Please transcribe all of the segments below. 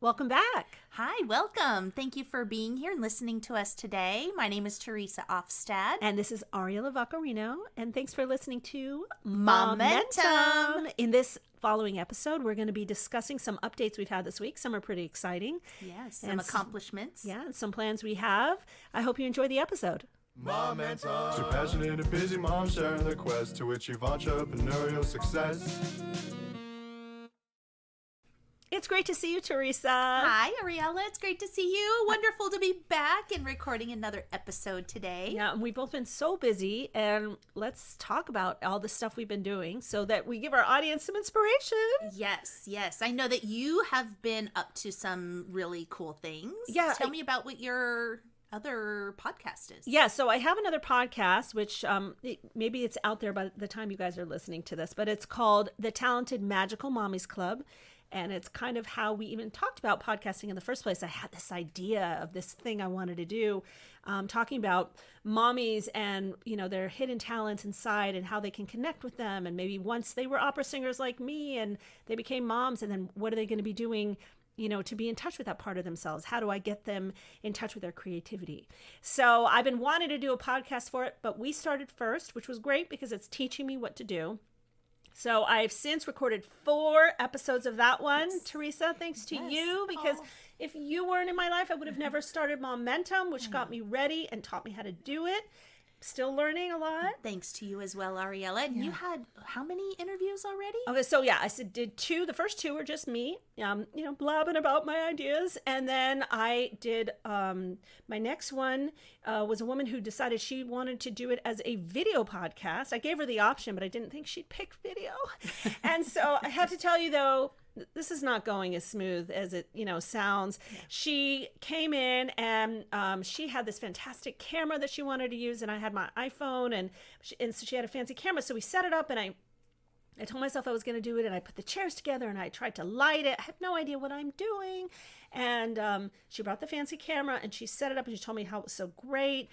Welcome back. Hi, welcome. Thank you for being here and listening to us today. My name is Teresa Offstad. And this is Ariela Vaccarino. And thanks for listening to Momentum. In this following episode, we're going to be discussing some updates we've had this week. Some are pretty exciting. Yes, some accomplishments. And some plans we have. I hope you enjoy the episode. Momentum. Two passionate and busy moms sharing their quest to achieve entrepreneurial success. It's great to see you, Teresa. Hi, Ariella. It's great to see you. Wonderful to be back and recording another episode today. Yeah, and we've both been so busy, and let's talk about all the stuff we've been doing so that we give our audience some inspiration. Yes. I know that you have been up to some really cool things. Yeah. Tell me about what your other podcast is. Yeah, so I have another podcast, which maybe it's out there by the time you guys are listening to this, but it's called The Talented Magical Mommies Club. And it's kind of how we even talked about podcasting in the first place. I had this idea of this thing I wanted to do, talking about mommies and, their hidden talents inside and how they can connect with them. And maybe once they were opera singers like me and they became moms, and then what are they going to be doing, to be in touch with that part of themselves? How do I get them in touch with their creativity? So I've been wanting to do a podcast for it, but we started first, which was great because it's teaching me what to do. So I've since recorded 4 episodes of that one, yes. Teresa, thanks to you, because if you weren't in my life, I would have never started Momentum, which got me ready and taught me how to do it. Still learning a lot. Thanks to you as well, Ariella. And you had how many interviews already? Okay, so I did 2. The first 2 were just me, blabbing about my ideas. And then I did, my next one was a woman who decided she wanted to do it as a video podcast. I gave her the option, but I didn't think she'd pick video. And so I have to tell you, though, this is not going as smooth as it, sounds. Yeah. She came in and she had this fantastic camera that she wanted to use, and I had my iPhone, and so she had a fancy camera. So we set it up, and I told myself I was going to do it, and I put the chairs together, and I tried to light it. I have no idea what I'm doing. And she brought the fancy camera, and she set it up, and she told me how it was so great.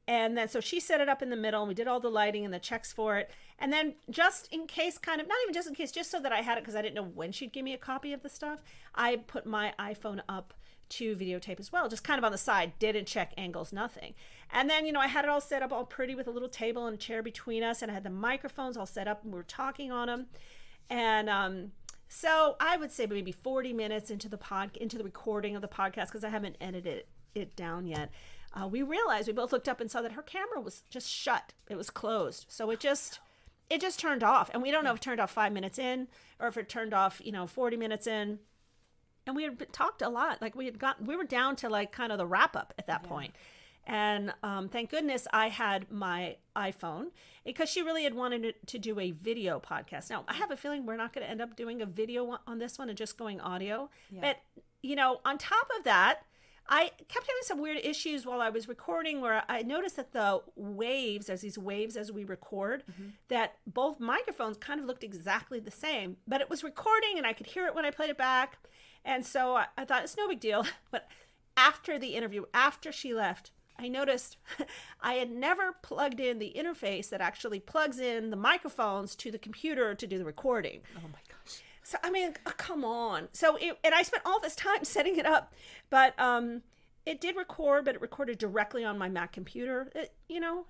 And then so she set it up in the middle, and we did all the lighting and the checks for it. And then just in case, not even just in case, just so that I had it, because I didn't know when she'd give me a copy of the stuff, I put my iPhone up to videotape as well, just kind of on the side, didn't check angles, nothing. And then, I had it all set up all pretty with a little table and a chair between us, and I had the microphones all set up, and we were talking on them. And so I would say maybe 40 minutes into the recording of the podcast, because I haven't edited it down yet. We realized, we both looked up and saw that her camera was just shut. It was closed. So it just turned off. And we don't know if it turned off 5 minutes in or if it turned off, 40 minutes in. And we had talked a lot. Like we were down to like kind of the wrap up at that point. And thank goodness I had my iPhone, because she really had wanted to do a video podcast. Now, I have a feeling we're not going to end up doing a video on this one and just going audio. Yeah. But, on top of that, I kept having some weird issues while I was recording, where I noticed that the waves, there's these waves as we record, that both microphones kind of looked exactly the same, but it was recording and I could hear it when I played it back. And so I thought it's no big deal. But after the interview, after she left, I noticed I had never plugged in the interface that actually plugs in the microphones to the computer to do the recording. Oh my gosh. So, come on. So, and I spent all this time setting it up, but it did record, but it recorded directly on my Mac computer.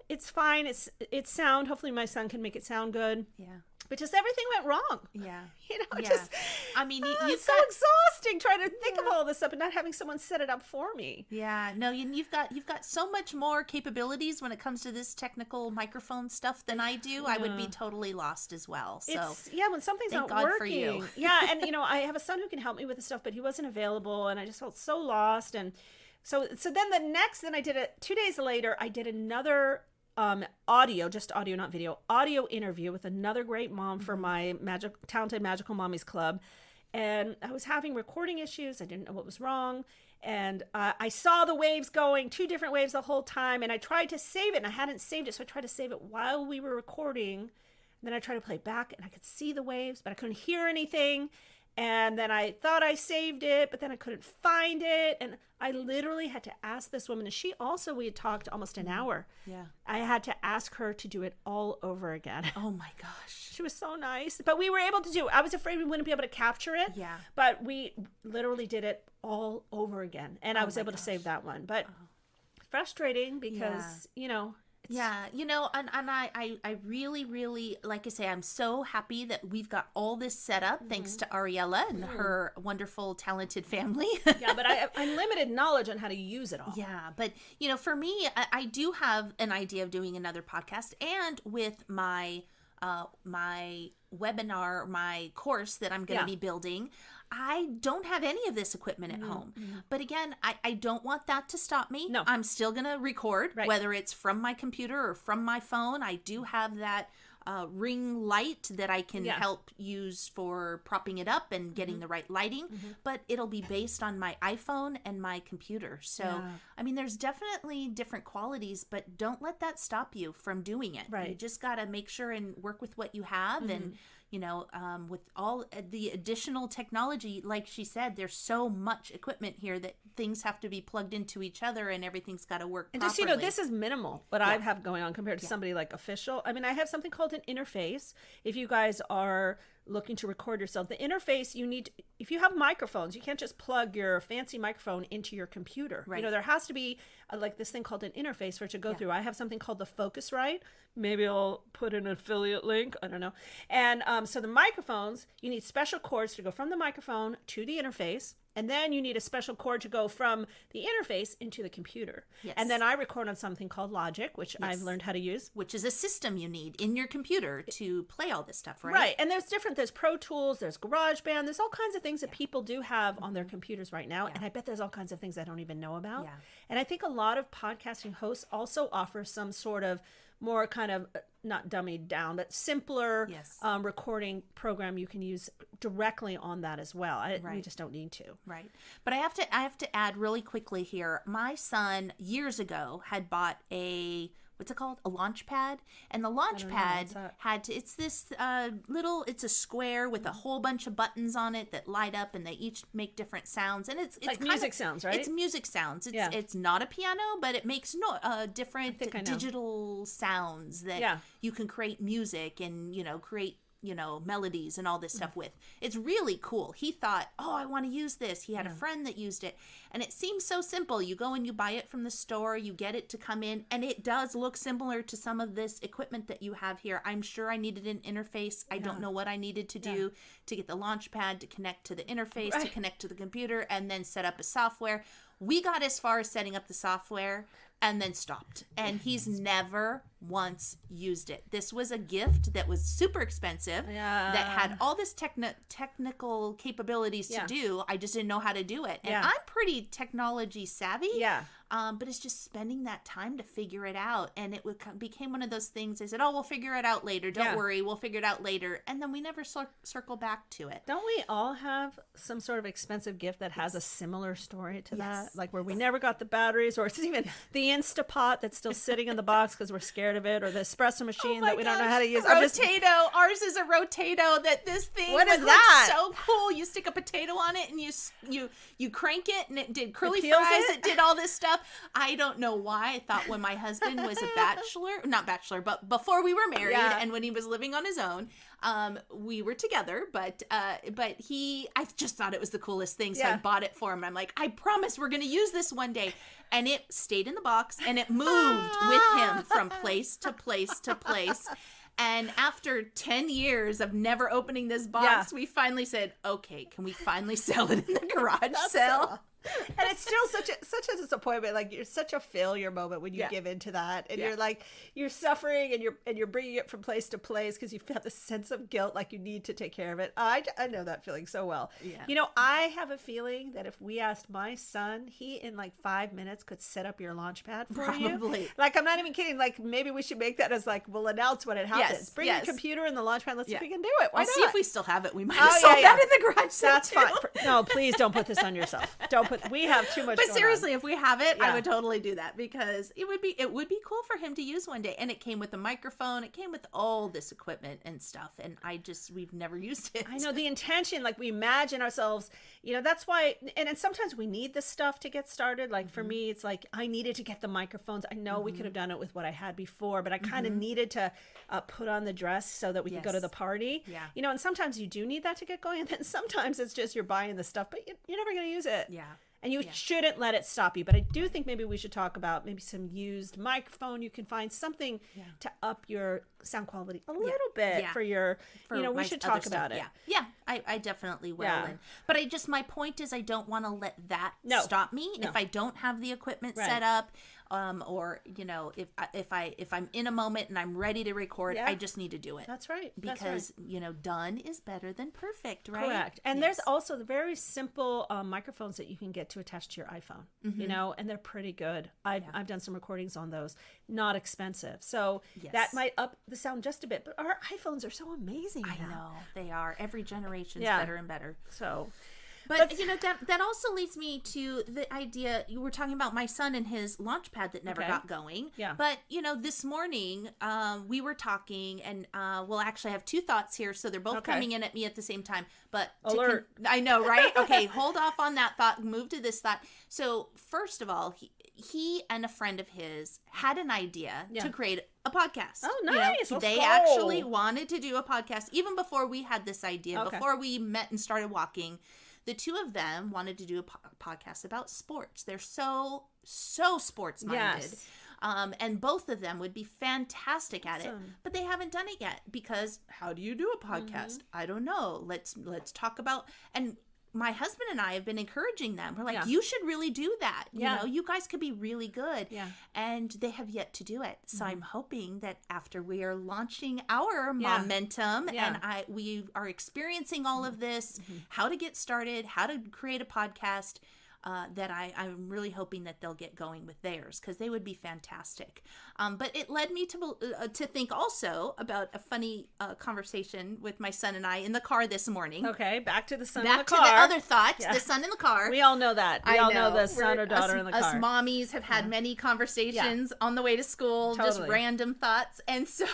It's fine. It's sound. Hopefully my son can make it sound good. Yeah. But just everything went wrong. Yeah. Just, it's so exhausting trying to think of all this stuff and not having someone set it up for me. Yeah. No, you've got so much more capabilities when it comes to this technical microphone stuff than I do. Yeah. I would be totally lost as well. So when something's not God working. For you. Yeah. And, I have a son who can help me with this stuff, but he wasn't available, and I just felt so lost. And so then I did it 2 days later. I did another audio, just audio, not video, audio interview with another great mom for my Talented Magical Mommies Club. And I was having recording issues. I didn't know what was wrong. And I saw the waves going, 2 different waves the whole time. And I tried to save it, and I hadn't saved it. So I tried to save it while we were recording. And then I tried to play it back, and I could see the waves, but I couldn't hear anything. And then I thought I saved it, but then I couldn't find it. And I literally had to ask this woman, and we had talked almost an hour. Yeah. I had to ask her to do it all over again. Oh my gosh. She was so nice, but we were able to do it. I was afraid we wouldn't be able to capture it. Yeah. But we literally did it all over again. And I was able to save that one. But frustrating because, Yeah, and I really, really, like I say, I'm so happy that we've got all this set up thanks to Ariella and her wonderful, talented family. yeah, but I have unlimited knowledge on how to use it all. Yeah, but, for me, I do have an idea of doing another podcast, and with my my webinar, my course that I'm going to be building, I don't have any of this equipment at home. But again, I don't want that to stop me. No. I'm still going to record, whether it's from my computer or from my phone. I do have that ring light that I can help use for propping it up and getting the right lighting, but it'll be based on my iPhone and my computer. So, I mean, there's definitely different qualities, but don't let that stop you from doing it. Right. You just got to make sure and work with what you have and with all the additional technology, like she said, there's so much equipment here that things have to be plugged into each other and everything's got to work And properly. just, this is minimal what I have going on compared to somebody like Official. I mean, I have something called an interface. If you guys are looking to record yourself, the interface if you have microphones, you can't just plug your fancy microphone into your computer. Right. There has to be like this thing called an interface for it to go through. I have something called the Focusrite. Maybe I'll put an affiliate link. I don't know. And so the microphones, you need special cords to go from the microphone to the interface. And then you need a special cord to go from the interface into the computer. Yes. And then I record on something called Logic, which I've learned how to use. Which is a system you need in your computer to play all this stuff, right? Right. And there's Pro Tools, there's GarageBand, there's all kinds of things that people do have on their computers right now. And I bet there's all kinds of things I don't even know about. Yeah. And I think a lot of podcasting hosts also offer some sort of more kind of not dummied down, but simpler recording program you can use directly on that as well. We just don't need to. Right. But I have to add really quickly here. My son years ago had bought what's it called? A launch pad. And the launch pad it's this it's a square with a whole bunch of buttons on it that light up and they each make different sounds. And it's like music sounds, right? It's music sounds. It's not a piano, but it makes different digital sounds that you can create music and, create melodies and all this stuff with. It's really cool. He thought, I want to use this. He had a friend that used it. And it seems so simple. You go and you buy it from the store, you get it to come in, and it does look similar to some of this equipment that you have here. I'm sure I needed an interface. I don't know what I needed to do to get the launch pad to connect to the interface, to connect to the computer, and then set up a software. We got as far as setting up the software and then stopped. And he's never once used it. This was a gift that was super expensive, that had all this technical capabilities to do. I just didn't know how to do it. And I'm pretty technology savvy. Yeah. But it's just spending that time to figure it out. And it became one of those things. I said, we'll figure it out later. Don't worry. We'll figure it out later. And then we never circle back to it. Don't we all have some sort of expensive gift that has a similar story to that? Like where we never got the batteries, or it's even the Instapot that's still sitting in the box because we're scared of it, or the espresso machine that we don't know how to use. Rotato. Ours is a Rotato that this thing what is that? So cool. You stick a potato on it and you crank it and it did curly peels fries. it? It did all this stuff. I don't know why. I thought when my husband was not bachelor, but before we were married and when he was living on his own, we were together, but I just thought it was the coolest thing. So I bought it for him. I'm like, I promise we're going to use this one day. And it stayed in the box and it moved with him from place to place to place. And after 10 years of never opening this box, we finally said, okay, can we finally sell it in the garage sale? And it's still such a disappointment. Like, you're such a failure moment when you give into that, and you're suffering, and you're bringing it from place to place because you feel this sense of guilt, like you need to take care of it. I know that feeling so well. Yeah. I have a feeling that if we asked my son, he in like 5 minutes could set up your launch pad for you. Like, I'm not even kidding. Like, maybe we should make that as like, we'll announce when it happens. Bring your computer and the launch pad. Let's see if we can do it. Why not? See if we still have it. We might have sold that in the garage sale. That's fine. No, please don't put this on yourself. Don't put We have too much. But seriously, if we have it, Yeah. I would totally do that because it would be cool for him to use one day. And it came with a microphone. It came with all this equipment and stuff. And we've never used it. I know the intention, like we imagine ourselves, that's why, and sometimes we need this stuff to get started. Like for me, it's like I needed to get the microphones. I know we could have done it with what I had before, but I kind of needed to put on the dress so that we could go to the party. Yeah. And sometimes you do need that to get going. And then sometimes it's just you're buying the stuff, but you're never going to use it. Yeah. And you shouldn't let it stop you. But I do think maybe we should talk about maybe some used microphone. You can find something to up your sound quality a little bit for your, we should talk about it. Yeah, I definitely will. Yeah. But my point is I don't want to let that stop me. No. If I don't have the equipment set up, or, if I'm in a moment and I'm ready to record, I just need to do it. That's right. Because, done is better than perfect, right? Correct. And there's also the very simple microphones that you can get to attach to your iPhone, and they're pretty good. I've done some recordings on those, not expensive. So that might up the sound just a bit, but our iPhones are so amazing. I know they are. Every generation's better and better. So, but that also leads me to the idea you were talking about my son and his Launchpad that never got going. Yeah. But this morning we were talking, and we'll actually have two thoughts here, so they're both coming in at me at the same time. But alert! I know, right? Okay, hold off on that thought. Move to this thought. So first of all, he and a friend of his had an idea to create a podcast. Oh, nice! They actually wanted to do a podcast even before we had this idea. Before we met and started walking. The two of them wanted to do a podcast about sports. They're so sports minded. Yes. And both of them would be fantastic at it, but they haven't done it yet because how do you do a podcast? I don't know. Let's talk about, and my husband and I have been encouraging them. We're like, you should really do that. You guys could be really good. Yeah. And they have yet to do it. So I'm hoping that after we are launching our momentum and we are experiencing all of this, how to get started, how to create a podcast, that I'm really hoping that they'll get going with theirs because they would be fantastic. But it led me to think also about a funny conversation with my son and I in the car this morning. Okay, back to the son in the car. Back to the other thought, the son in the car. We all know that. We all know the son or daughter in the car. Us mommies have had many conversations on the way to school, just random thoughts. And so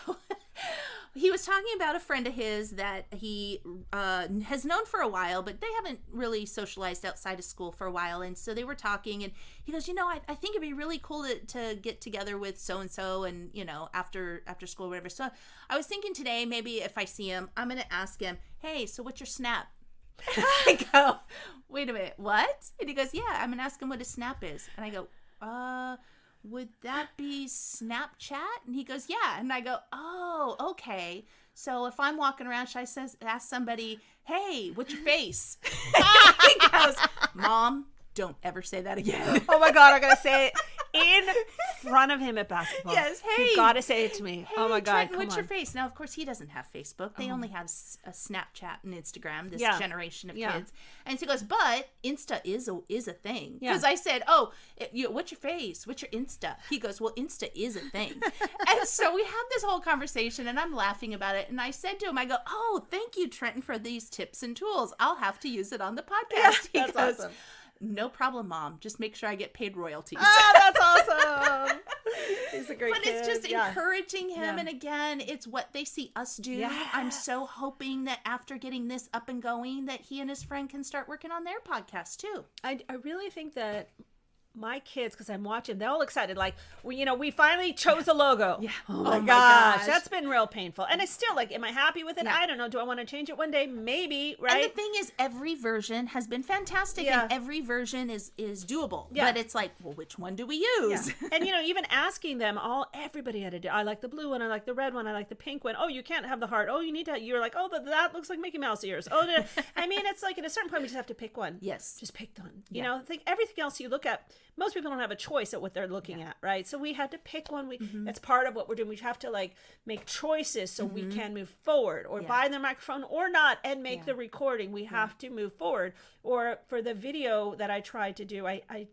he was talking about a friend of his that he has known for a while, but they haven't really socialized outside of school for a while. And so they were talking, and he goes, I think it'd be really cool to get together with so-and-so and, after school or whatever. So I was thinking today, maybe if I see him, I'm going to ask him, hey, so what's your Snap? I go, wait a minute, what? And he goes, yeah, I'm going to ask him what his Snap is. And I go, would that be Snapchat? And he goes, yeah. And I go, oh, okay. So if I'm walking around, should I ask somebody, hey, what's your face? He goes, Mom, don't ever say that again. Oh my God, I'm going to say it in front of him at basketball. Yes, hey. You've got to say it to me. Hey, oh my God, Trenton, what's your face? Now, of course, he doesn't have Facebook. They only have a Snapchat and Instagram, this generation of kids. And so he goes, but Insta is a thing. Because I said, what's your face? What's your Insta? He goes, well, Insta is a thing. And so we have this whole conversation, and I'm laughing about it. And I said to him, I go, oh, thank you, Trenton, for these tips and tools. I'll have to use it on the podcast. Yeah, that's awesome. No problem, Mom. Just make sure I get paid royalties. That's awesome. He's a great kid. But it's just encouraging him. And again, it's what they see us do. Yes. I'm so hoping that after getting this up and going, that he and his friend can start working on their podcast too. I really think that my kids, because I'm watching, they're all excited. Like, we finally chose a logo. Yeah. Oh my gosh. That's been real painful. And I still, am I happy with it? Yeah. I don't know. Do I want to change it one day? Maybe, right? And the thing is, every version has been fantastic and every version is doable. Yeah. But it's like, well, which one do we use? Yeah. And, even asking them everybody had to do, I like the blue one, I like the red one, I like the pink one. Oh, you can't have the heart. Oh, you're like, oh, that looks like Mickey Mouse ears. Oh, I mean, it's like at a certain point, we just have to pick one. Yes. Just pick one. I think everything else you look at, most people don't have a choice at what they're looking at, right? So we had to pick one. That's part of what we're doing. We have to make choices so we can move forward, or buy the microphone or not and make the recording. We have to move forward. Or for the video that I tried to do, I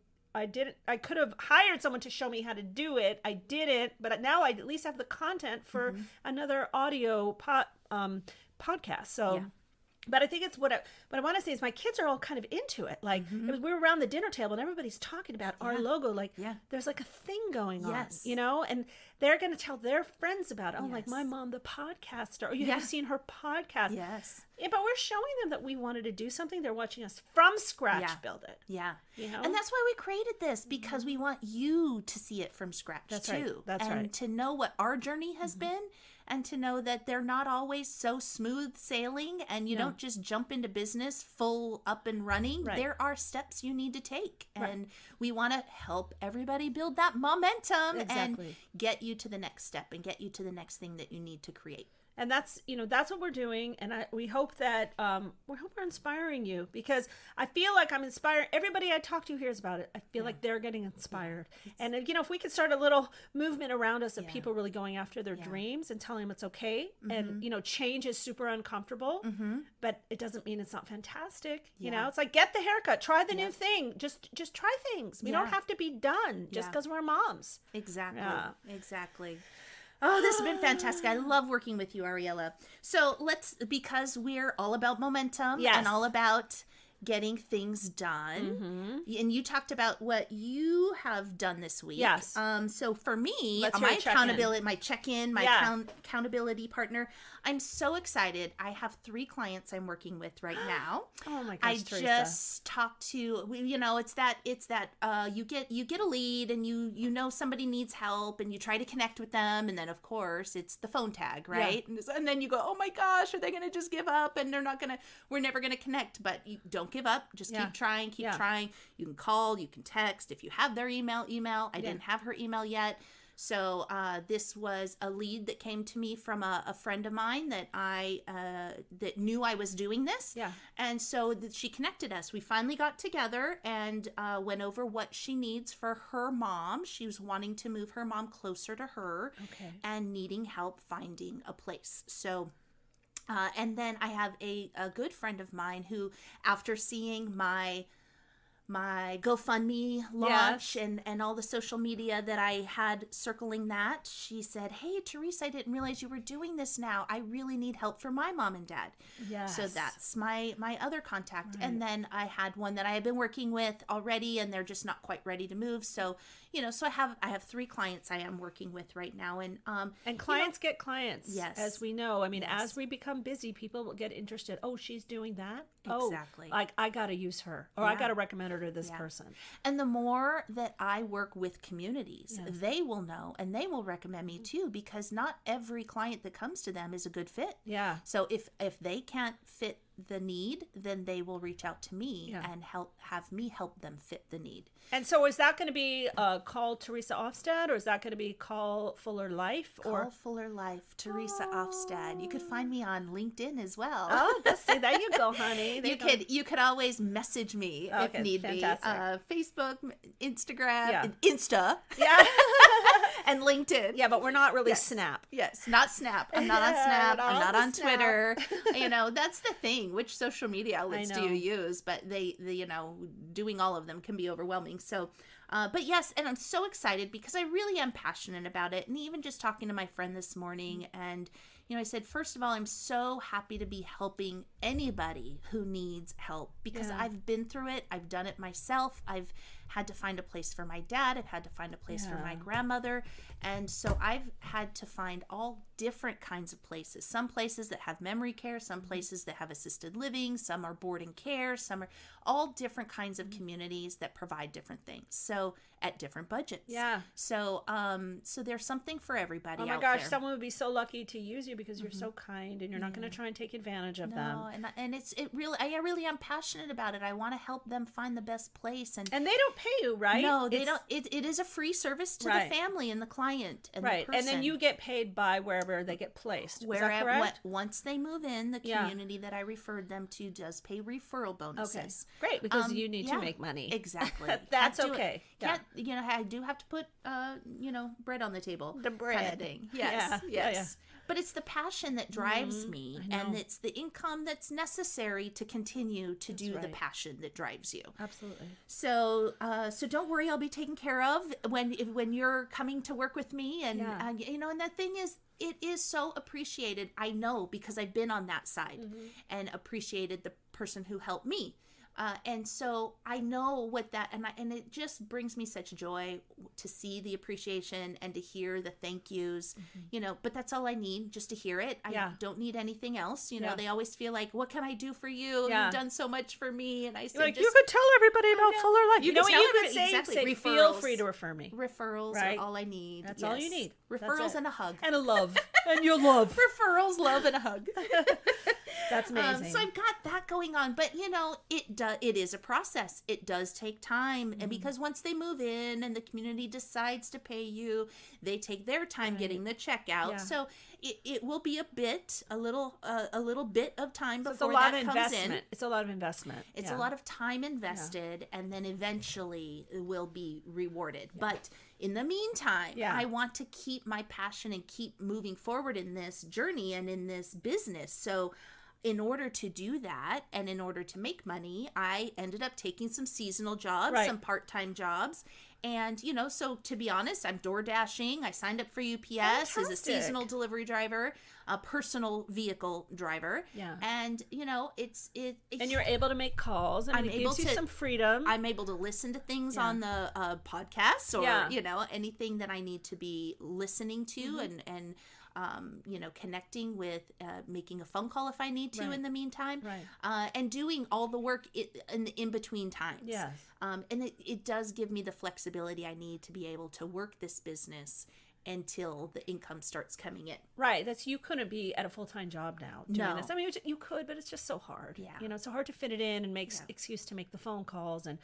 didn't. I could have hired someone to show me how to do it. I didn't, but now I at least have the content for another audio podcast. So But I think it's what I want to say is my kids are all kind of into it. Like we were around the dinner table and everybody's talking about our logo. Like there's like a thing going on, you know, and they're going to tell their friends about it. Oh, like my mom, the podcaster. Or you have seen her podcast. Yes. Yeah, but we're showing them that we wanted to do something. They're watching us from scratch build it. Yeah. You know? And that's why we created this, because we want you to see it from scratch too. Right. That's right. And to know what our journey has been, and to know that they're not always so smooth sailing, and you don't just jump into business full up and running. Right. There are steps you need to take. And we want to help everybody build that momentum and get you to the next step and get you to the next thing that you need to create. And that's, you know, that's what we're doing. And we hope that, we're inspiring you, because I feel like I'm inspiring everybody I talk to hears about it. I feel like they're getting inspired. And, you know, if we could start a little movement around us of people really going after their dreams and telling them it's okay. And, you know, change is super uncomfortable, but it doesn't mean it's not fantastic. You know, it's like, get the haircut, try the new thing. Just try things. We don't have to be done just because we're moms. Exactly. Exactly. Oh, this has been fantastic. I love working with you, Ariella. So because we're all about momentum and all about getting things done. And you talked about what you have done this week. Yes. So for me, my accountability, my check-in, my accountability partner, I'm so excited. I have 3 clients I'm working with right now. Oh my gosh, Teresa. Just talked to, you know, it's that you get a lead, and you know somebody needs help, and you try to connect with them, and then of course it's the phone tag, right? And then you go, oh my gosh, are they going to just give up, and we're never going to connect? But you don't give up. Just keep trying, trying. You can call, you can text. If you have their email. I didn't have her email yet. So this was a lead that came to me from a friend of mine that that knew I was doing this. Yeah. And so she connected us. We finally got together and went over what she needs for her mom. She was wanting to move her mom closer to her and needing help finding a place. So and then I have a good friend of mine who, after seeing my GoFundMe launch and all the social media that I had circling that, she said, hey, Teresa, I didn't realize you were doing this now. I really need help for my mom and dad. Yes. So that's my other contact. Right. And then I had one that I had been working with already, and they're just not quite ready to move. So, you know, so I have 3 clients I am working with right now. And clients get clients. Yes. As we know. I mean, as we become busy, people will get interested. Oh, she's doing that? Exactly. Oh, like I got to use her, or I got to recommend her to this person. And the more that I work with communities, they will know, and they will recommend me too, because not every client that comes to them is a good fit. Yeah. So if they can't fit the need, then they will reach out to me and have me help them fit the need. And so is that going to be Call Teresa Ofstad, or is that going to be Call Fuller Life? Call Fuller Life, Teresa Ofstad. You could find me on LinkedIn as well. Oh, see, there you go, honey. You could always message me if need be. Facebook, Instagram, Insta. Yeah. And LinkedIn. Yeah, but we're not really Snap. Yes, not Snap. I'm not on Snap. I'm not on Twitter. You know, that's the thing. Which social media outlets do you use? But they, you know, doing all of them can be overwhelming. So, but yes, and I'm so excited because I really am passionate about it. And even just talking to my friend this morning, and, you know, I said, first of all, I'm so happy to be helping anybody who needs help, because I've been through it. I've done it myself. I've had to find a place for my dad. I've had to find a place for my grandmother. And so I've had to find all different kinds of places. Some places that have memory care, some places that have assisted living, some are boarding care, some are all different kinds of communities that provide different things. So at different budgets. Yeah. So so there's something for everybody out there. Oh my gosh, someone would be so lucky to use you because you're so kind and you're not going to try and take advantage of them. And I really am passionate about it. I want to help them find the best place, and they don't pay you, right? No, they don't. It is a free service to the family and the client and the person. And then you get paid by wherever they get placed. Is that correct? Once they move in, the community that I referred them to does pay referral bonuses. Okay. Great, because you need to make money. Exactly. That's okay. Can't, you know, I do have to put, you know, bread on the table. The bread. Kind of thing. Yes, Yeah. yes. But it's the passion that drives me, and it's the income that's necessary to continue to do the passion that drives you. Absolutely. So, so don't worry, I'll be taken care of when you're coming to work with me, and you know, and the thing is, it is so appreciated. I know, because I've been on that side and appreciated the person who helped me. And so I know what that, and it just brings me such joy to see the appreciation and to hear the thank yous, you know, but that's all I need, just to hear it. I don't need anything else. You know, they always feel like, what can I do for you? You've done so much for me. And I say, like, you could tell everybody about Fuller Life. You know what you could say? Exactly. Say, feel free to refer me. Referrals are all I need. That's all you need. Referrals and a hug. And a love. And your love. Referrals, love, and a hug. That's amazing. So I've got that going on, but you know, it is a process. It does take time, and because once they move in and the community decides to pay you, they take their time getting the check out. So it will be a little bit of time before that comes in. It's a lot of investment. It's a lot of time invested, and then eventually it will be rewarded. But in the meantime, I want to keep my passion and keep moving forward in this journey and in this business. So in order to do that, and in order to make money, I ended up taking some seasonal jobs, some part-time jobs. And, you know, so to be honest, I'm door dashing. I signed up for UPS as a seasonal delivery driver, a personal vehicle driver. Yeah. And, you know, and you're able to make calls, and it gives you some freedom. I'm able to listen to things on the podcasts, or, you know, anything that I need to be listening to, and you know, connecting with, making a phone call if I need to in the meantime, and doing all the work in between times. Yes. And it does give me the flexibility I need to be able to work this business until the income starts coming in. Right. You couldn't be at a full-time job now doing this. I mean, you could, but it's just so hard. Yeah. You know, it's so hard to fit it in and make excuse to make the phone calls and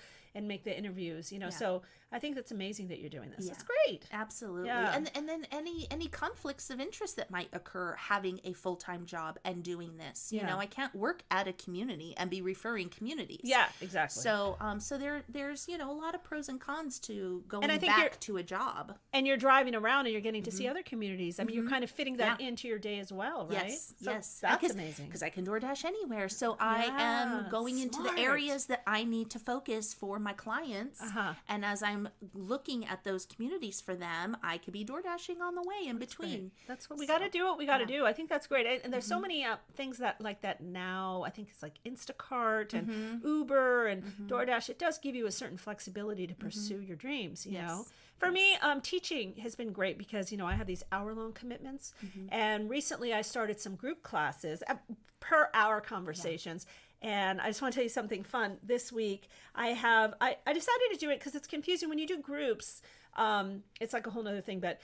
make the interviews, you know. So I think that's amazing that you're doing this. It's great. Absolutely. Yeah. And then any conflicts of interest that might occur having a full-time job and doing this. You know, I can't work at a community and be referring communities. Yeah, exactly. So there's, you know, a lot of pros and cons to going back to a job. And you're driving around and you're getting to see other communities. I mean, you're kind of fitting that into your day as well, right? Yes, so yes. That's amazing. Because I can DoorDash anywhere. So I am going into the areas that I need to focus for my clients. And as I'm looking at those communities for them, I could be DoorDashing on the way in between. Great. That's what we got to do. What we got to do. I think that's great. And there's so many things that like that now. I think it's like Instacart and Uber and DoorDash. It does give you a certain flexibility to pursue your dreams, you know. For me, teaching has been great because, you know, I have these hour-long commitments. And recently I started some group classes, per hour conversations. And I just want to tell you something fun. This week, I decided to do it because it's confusing. When you do groups, it's like a whole nother thing. But,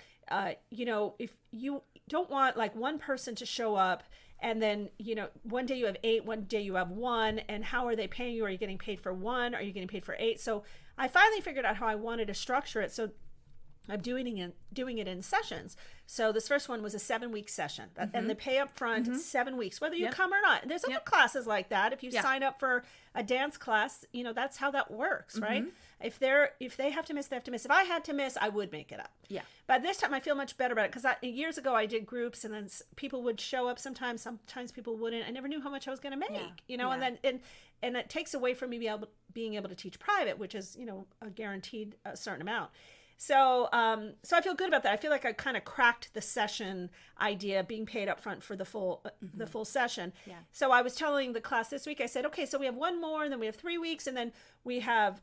you know, if you don't want like one person to show up and then, you know, one day you have 8, one day you have 1, and how are they paying you? Are you getting paid for 1? Are you getting paid for 8? So I finally figured out how I wanted to structure it. So I'm doing it in sessions. So this first one was a 7-week session, and the pay up front 7 weeks, whether you come or not. And there's other classes like that. If you sign up for a dance class, you know, that's how that works, right? If they have to miss, they have to miss. If I had to miss, I would make it up. Yeah. But this time I feel much better about it because years ago I did groups, and then people would show up sometimes people wouldn't. I never knew how much I was going to make, you know, and it takes away from me being able to teach private, which is, you know, a guaranteed a certain amount. So I feel good about that. I feel like I kind of cracked the session idea, being paid up front for the full session. Yeah. So I was telling the class this week, I said, okay, so we have 1 more, and then we have 3 weeks, and then we have,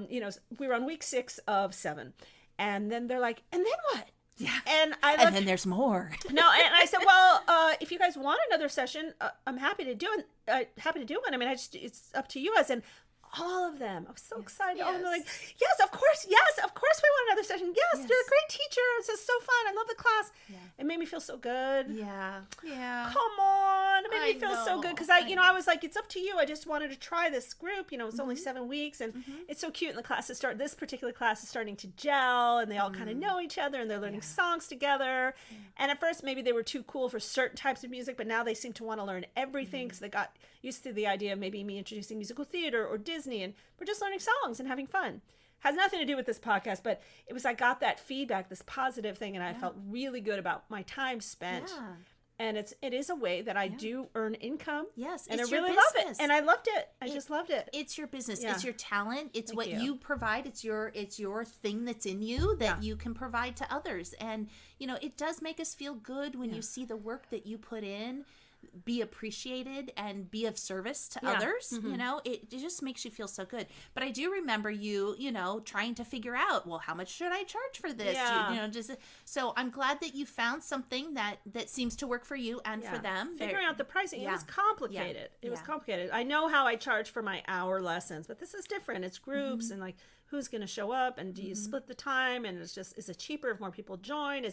you know, we were on week 6 of 7. And then they're like, and then what? Yeah. And then there's more. No, and I said, well, if you guys want another session, I'm happy to do it. Happy to do one. I mean, it's up to you guys. And all of them. I was so excited. All of them were like, yes, of course we want another session. Yes, you're a great teacher. This is so fun. I love the class. Yeah. It made me feel so good. Yeah. Come on. It made me feel so good because I was like, it's up to you. I just wanted to try this group. You know, it's only 7 weeks, and it's so cute. And the classes this particular class is starting to gel, and they all kind of know each other, and they're learning songs together. And at first, maybe they were too cool for certain types of music, but now they seem to want to learn everything because they got used to the idea of maybe me introducing musical theater or Disney, and we're just learning songs and having fun. has nothing to do with this podcast, but it was, I got that feedback, this positive thing, and I felt really good about my time spent. Yeah. And it is a way that I do earn income. Yes, and I really love it. And I loved it. I just loved it. It's your business. Yeah. It's your talent. It's what you provide. It's your thing that's in you that you can provide to others. And it does make us feel good when you see the work that you put in be appreciated and be of service to others. It just makes you feel so good. But I do remember you trying to figure out, well, how much should I charge for this? So I'm glad that you found something that seems to work for you and for them. Figuring out the pricing, it was complicated. It was complicated. I know how I charge for my hour lessons, but this is different. It's groups and like, who's going to show up, and do you split the time, and is it cheaper if more people join?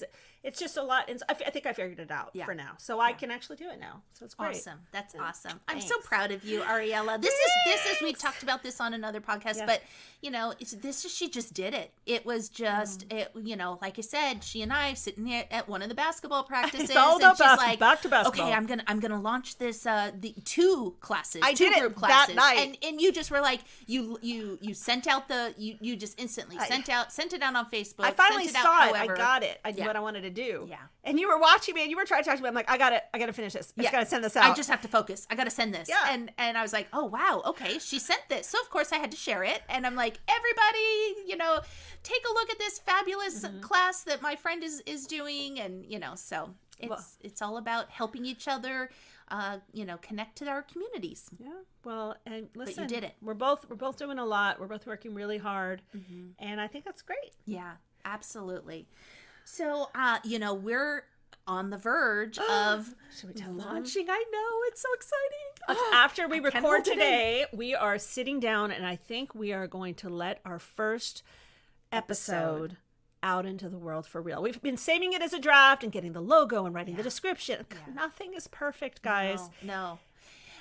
It's just a lot. And I think I figured it out for now, so I can actually do it now. So it's great. Awesome. That's awesome. I'm so proud of you, Ariella. This is we've talked about this on another podcast, but she just did it. It was just like I said, she and I sitting here at one of the basketball practices, it's all about back to basketball. Okay, I'm gonna launch this the 2 classes. I did group it classes. that night, and you just were like you sent out you just instantly sent it out on Facebook. I finally saw it. I got it. I knew what I wanted to do. Yeah. And you were watching me, and you were trying to talk to me. I'm like, I got to finish this. I just got to send this out. I just have to focus. I got to send this. Yeah. And I was like, oh wow, okay, she sent this. So of course I had to share it. And I'm like, everybody, take a look at this fabulous class that my friend is doing. And so it's all about helping each other. Connect to our communities. Yeah. Well, and listen, but you did it. We're both doing a lot. We're both working really hard, and I think that's great. Yeah, absolutely. So, we're on the verge of launching. I know, it's so exciting. After we record today, we are sitting down, and I think we are going to let our first episode out into the world for real. We've been saving it as a draft and getting the logo and writing the description. Nothing is perfect, guys. No.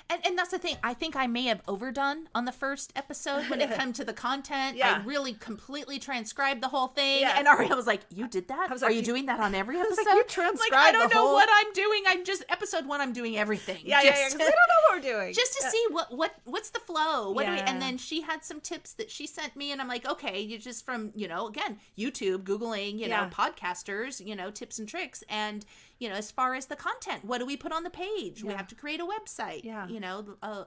And that's the thing. I think I may have overdone on the first episode when it came to the content. I really completely transcribed the whole thing. Yeah. And Ariella was like, you did that? Are you doing that on every episode? You transcribed I don't know what I'm doing. I'm just, episode 1, I'm doing everything. Yeah. We don't know what we're doing. Just to see what's the flow. And then she had some tips that she sent me. And I'm like, okay, you just from, again, YouTube, Googling, podcasters, tips and tricks. And, as far as the content, what do we put on the page? We have to create a website. Yeah.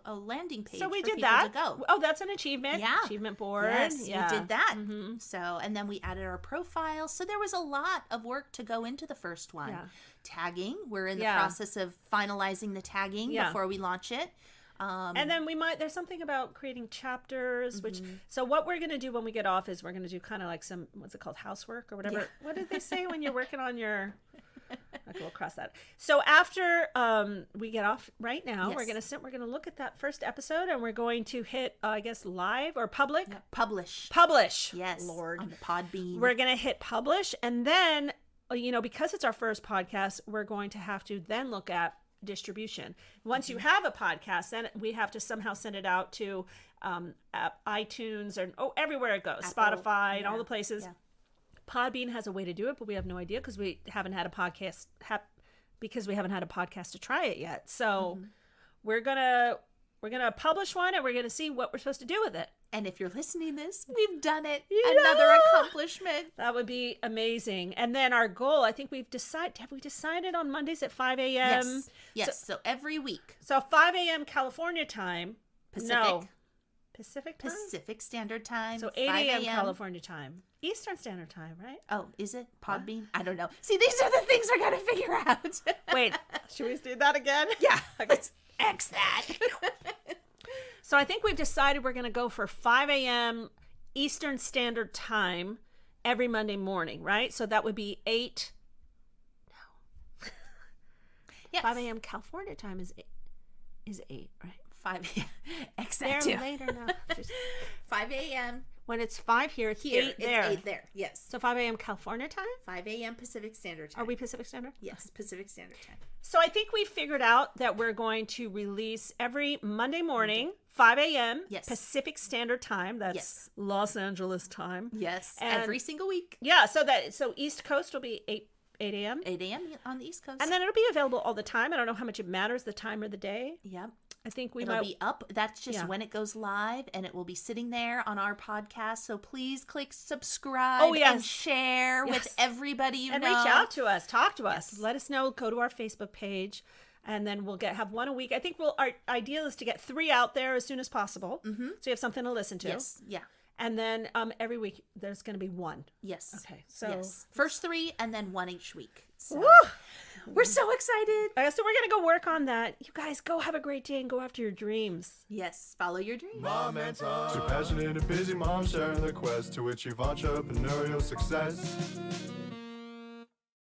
A landing page. So we for did people that. To go. Oh, that's an achievement. Yeah. Achievement board. Yes, we did that. So, and then we added our profile. So there was a lot of work to go into the first one. Yeah. Tagging. We're in the process of finalizing the tagging before we launch it. And then there's something about creating chapters, so what we're going to do when we get off is we're going to do kind of like some, what's it called, housework or whatever. Yeah. What did they say when you're working on your... Okay, we'll cross that. So after we get off right now, we're gonna look at that first episode, and we're going to hit I guess live or public. Yeah, publish. Yes, Lord, on the Podbean. We're gonna hit publish, and then because it's our first podcast, we're going to have to then look at distribution. Once you have a podcast, then we have to somehow send it out to iTunes or everywhere it goes, Apple, Spotify, and all the places. Yeah. Podbean has a way to do it, but we have no idea because we haven't had a podcast to try it yet. So we're gonna publish one, and we're gonna see what we're supposed to do with it. And if you're listening to this, we've done it. Another accomplishment. That would be amazing. And then our goal, I think have we decided on Mondays at 5 a.m.? Yes. So every week. So 5 a.m. California time. Pacific. No. Pacific time? Pacific Standard Time. So 8 a.m. California time. Eastern Standard Time, right? Oh, is it? Podbean? I don't know. See, these are the things I got to figure out. Wait, should we do that again? Yeah. Okay. Let's X that. So I think we've decided we're going to go for 5 a.m. Eastern Standard Time every Monday morning, right? So that would be 8. No. Yes. 5 a.m. California time is 8, right? 5 a.m. Exact. They're later now. 5 a.m. When it's 5 here, it's 8 there. It's 8 there, yes. So 5 a.m. California time? 5 a.m. Pacific Standard Time. Are we Pacific Standard? Yes, Pacific Standard Time. So I think we figured out that we're going to release every Monday morning, 5 a.m. Pacific Standard Time. That's Los Angeles time. Yes, and every single week. Yeah, so East Coast will be 8 a.m. 8 a.m. on the East Coast. And then it'll be available all the time. I don't know how much it matters, the time or the day. Yep. I think it'll be up. That's just when it goes live, and it will be sitting there on our podcast. So please click subscribe and share with everybody you know. And reach out to us. Talk to us. Let us know. Go to our Facebook page. And then we'll have one a week. I think our ideal is to get 3 out there as soon as possible. So you have something to listen to. Yes. Yeah. And then every week there's going to be 1. Yes. Okay. So first 3 and then 1 each week. So we're so excited. So we're going to go work on that. You guys go have a great day and go after your dreams. Yes. Follow your dreams. Mom and Tom. 2 passionate and busy moms sharing their quest to achieve entrepreneurial success.